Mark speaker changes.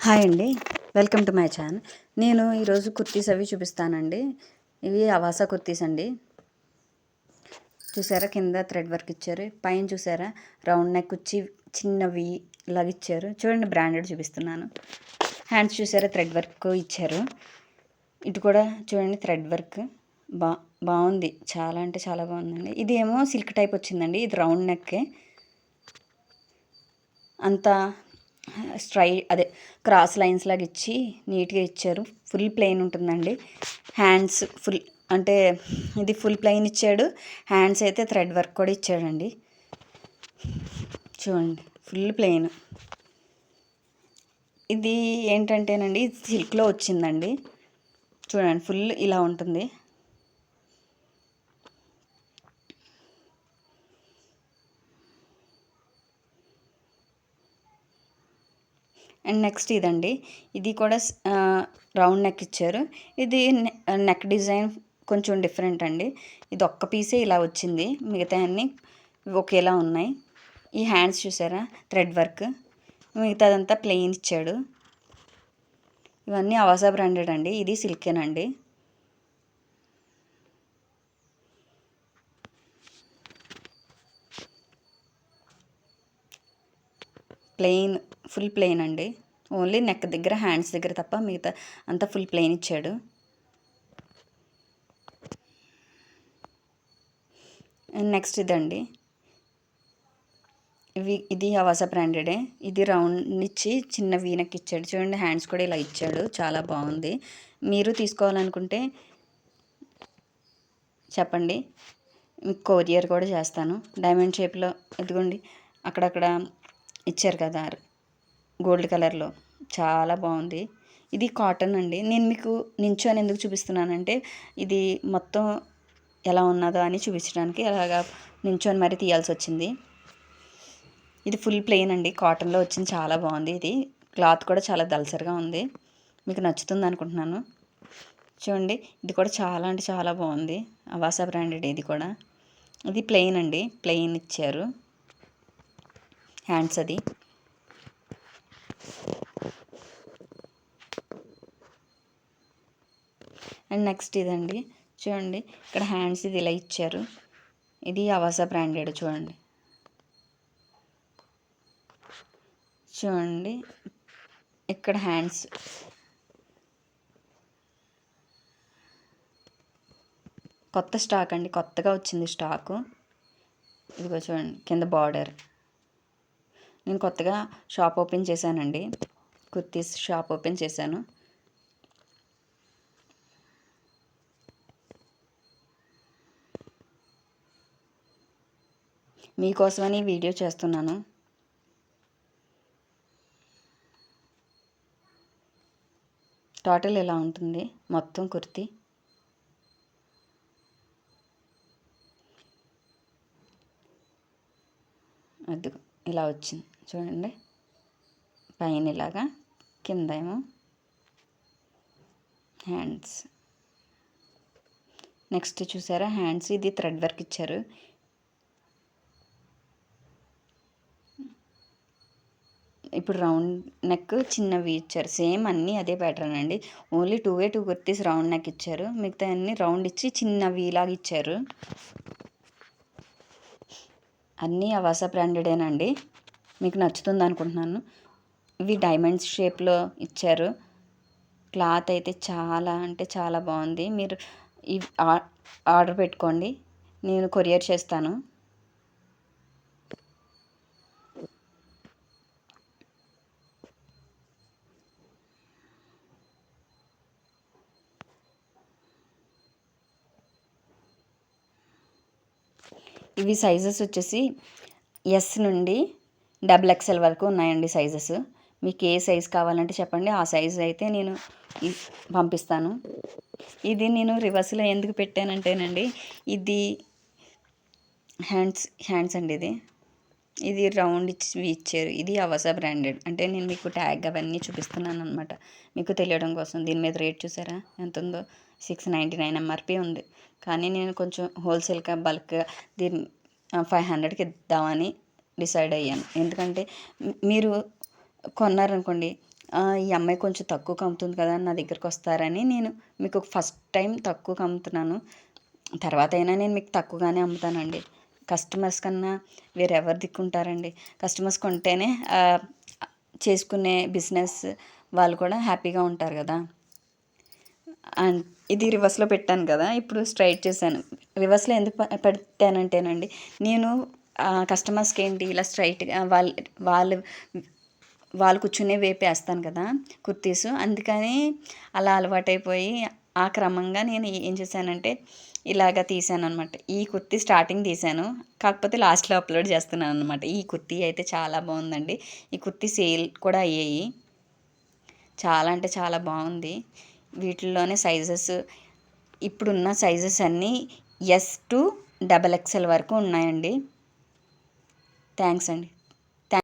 Speaker 1: Hi అండి. Welcome to my channel. నేను ఈరోజు కుర్తీస్ అవి చూపిస్తానండి. ఇవి అవాసా కుర్తీస్ అండి. చూసారా కింద థ్రెడ్ వర్క్ ఇచ్చారు, పైన చూసారా రౌండ్ నెక్ వచ్చి చిన్నవి ఇలాగ ఇచ్చారు. చూడండి బ్రాండెడ్ చూపిస్తున్నాను. హ్యాండ్స్ చూసారా థ్రెడ్ వర్క్ ఇచ్చారు. ఇటు కూడా చూడండి థ్రెడ్ వర్క్ బాగుంది, చాలా అంటే చాలా బాగుందండి. ఇది ఏమో సిల్క్ టైప్ వచ్చిందండి, ఇది రౌండ్ నెక్కే. అంతా అదే క్రాస్ లైన్స్ లాగా ఇచ్చి నీట్గా ఇచ్చారు. ఫుల్ ప్లెయిన్ ఉంటుందండి. హ్యాండ్స్ ఫుల్ అంటే ఇది ఫుల్ ప్లెయిన్ ఇచ్చాడు. హ్యాండ్స్ అయితే థ్రెడ్ వర్క్ కూడా ఇచ్చాడండి. చూడండి ఫుల్ ప్లెయిన్. ఇది ఏంటంటేనండి సిల్క్లో వచ్చిందండి. చూడండి ఫుల్ ఇలా ఉంటుంది. అండ్ నెక్స్ట్ ఇదండి, ఇది కూడా రౌండ్ నెక్ ఇచ్చారు. ఇది నెక్ డిజైన్ కొంచెం డిఫరెంట్ అండి. ఇది ఒక్క పీసే ఇలా వచ్చింది, మిగతా అన్నీ ఒకేలా ఉన్నాయి. ఈ హ్యాండ్స్ చూసారా థ్రెడ్ వర్క్, మిగతాదంతా ప్లెయిన్ ఇచ్చాడు. ఇవన్నీ అవాసా బ్రాండెడ్ అండి. ఇది సిల్కేనండి. ప్లెయిన్, ఫుల్ ప్లెయిన్ అండి. ఓన్లీ నెక్ దగ్గర హ్యాండ్స్ దగ్గర తప్ప మిగతా అంతా ఫుల్ ప్లెయిన్ ఇచ్చాడు. అండ్ నెక్స్ట్ ఇదండి, ఇది అవాసా బ్రాండెడే. ఇది రౌండ్ ఇచ్చి చిన్న వీనెక్ ఇచ్చాడు. చూడండి హ్యాండ్స్ కూడా ఇలా ఇచ్చాడు, చాలా బాగుంది. మీరు తీసుకోవాలనుకుంటే చెప్పండి, మీకు కొరియర్ కూడా చేస్తాను. డైమండ్ షేప్లో ఇదిగోండి అక్కడక్కడ ఇచ్చారు కదా గోల్డ్ కలర్లో, చాలా బాగుంది. ఇది కాటన్ అండి. నేను మీకు నించొని ఎందుకు చూపిస్తున్నానంటే ఇది మొత్తం ఎలా ఉన్నదో అని చూపించడానికి అలాగా నించొని మరీ తీయాల్సి వచ్చింది. ఇది ఫుల్ ప్లెయిన్ అండి, కాటన్లో వచ్చింది, చాలా బాగుంది. ఇది క్లాత్ కూడా చాలా దల్సరిగా ఉంది, మీకు నచ్చుతుంది అనుకుంటున్నాను. చూడండి ఇది కూడా చాలా అంటే చాలా బాగుంది, అవాసా బ్రాండెడ్. ఇది కూడా ఇది ప్లెయిన్ అండి, ప్లెయిన్ ఇచ్చారు హ్యాండ్స్. అది అండ్ నెక్స్ట్ ఇదండి, చూడండి ఇక్కడ హ్యాండ్స్ ఇది ఇలా ఇచ్చారు. ఇది అవాసా బ్రాండెడ్. చూడండి చూడండి ఇక్కడ హ్యాండ్స్ కొత్త స్టాక్ అండి, కొత్తగా వచ్చింది స్టాకు. ఇదిగో చూడండి కింద బార్డర్. నేను కొత్తగా షాప్ ఓపెన్ చేశానండి, కుర్తీస్ షాప్ ఓపెన్ చేశాను. మీకోసమని వీడియో చేస్తున్నాను. టోటల్ ఇలా ఉంటుంది మొత్తం కుర్తీ. అది ఇలా వచ్చింది చూడండి, పైన ఇలాగా, కింద ఏమో హ్యాండ్స్. నెక్స్ట్ చూసారా హ్యాండ్స్, ఇది థ్రెడ్ వర్క్ ఇచ్చారు. ఇప్పుడు రౌండ్ నెక్ చిన్నవి ఇచ్చారు, సేమ్ అన్నీ అదే ప్యాటర్న్ అండి. ఓన్లీ 2 కుర్తీస్ రౌండ్ నెక్ ఇచ్చారు, మిగతా అన్నీ రౌండ్ ఇచ్చి చిన్నవి ఇలాగ ఇచ్చారు. అన్నీ అవాసా బ్రాండెడేనండి, మీకు నచ్చుతుంది అనుకుంటున్నాను. ఇవి డైమండ్స్ షేప్లో ఇచ్చారు. క్లాత్ అయితే చాలా అంటే చాలా బాగుంది. మీరు ఇవి ఆర్డర్ పెట్టుకోండి, నేను కొరియర్ చేస్తాను. ఇవి సైజెస్ వచ్చేసి ఎస్ నుండి XXL వరకు ఉన్నాయండి సైజెస్. మీకు ఏ సైజ్ కావాలంటే చెప్పండి, ఆ సైజ్ అయితే నేను పంపిస్తాను. ఇది నేను రివర్స్లో ఎందుకు పెట్టానంటేనండి, ఇది హ్యాండ్స్ అండి. ఇది రౌండ్ ఇచ్చారు. ఇది అవాసా బ్రాండెడ్. అంటే నేను మీకు ట్యాగ్ అవన్నీ చూపిస్తున్నాను అనమాట, మీకు తెలియడం కోసం. దీని మీద రేట్ చూసారా ఎంత ఉందో, 699 MRP ఉంది. కానీ నేను కొంచెం హోల్సేల్గా బల్క్గా దీన్ని 500కి ఇద్దామని డిసైడ్ అయ్యాను. ఎందుకంటే మీరు కొన్నారనుకోండి, ఈ అమ్మాయి కొంచెం తక్కువకి అమ్ముతుంది కదా అని నా దగ్గరికి వస్తారని నేను మీకు ఫస్ట్ టైం తక్కువకి అమ్ముతున్నాను. తర్వాత అయినా నేను మీకు తక్కువగానే అమ్ముతానండి. కస్టమర్స్ కన్నా వేరెవరు దిక్కుంటారండి. కస్టమర్స్ కొంటేనే చేసుకునే బిజినెస్ వాళ్ళు కూడా హ్యాపీగా ఉంటారు కదా. అండ్ ఇది రివర్స్లో పెట్టాను కదా, ఇప్పుడు స్ట్రైట్ చేశాను. రివర్స్లో ఎందుకు పెట్టానంటేనండి, నేను కస్టమర్స్కి ఏంటి ఇలా స్ట్రైట్గా వాళ్ళు వాళ్ళు కూర్చునే వేపేస్తాను కదా కుర్తీస్, అందుకని అలా అలవాటైపోయి ఆ క్రమంగా నేను ఏం చేశానంటే ఇలాగ తీసాను అనమాట. ఈ కుర్తీ స్టార్టింగ్ తీసాను, కాకపోతే లాస్ట్లో అప్లోడ్ చేస్తున్నాను అనమాట. ఈ కుర్తీ అయితే చాలా బాగుందండి. ఈ కుర్తీ సేల్ కూడా అయ్యాయి. చాలా అంటే చాలా బాగుంది. వీటిల్లోనే సైజెస్ ఇప్పుడున్న సైజెస్ అన్నీ S to XXL వరకు ఉన్నాయండి. థ్యాంక్స్ అండి.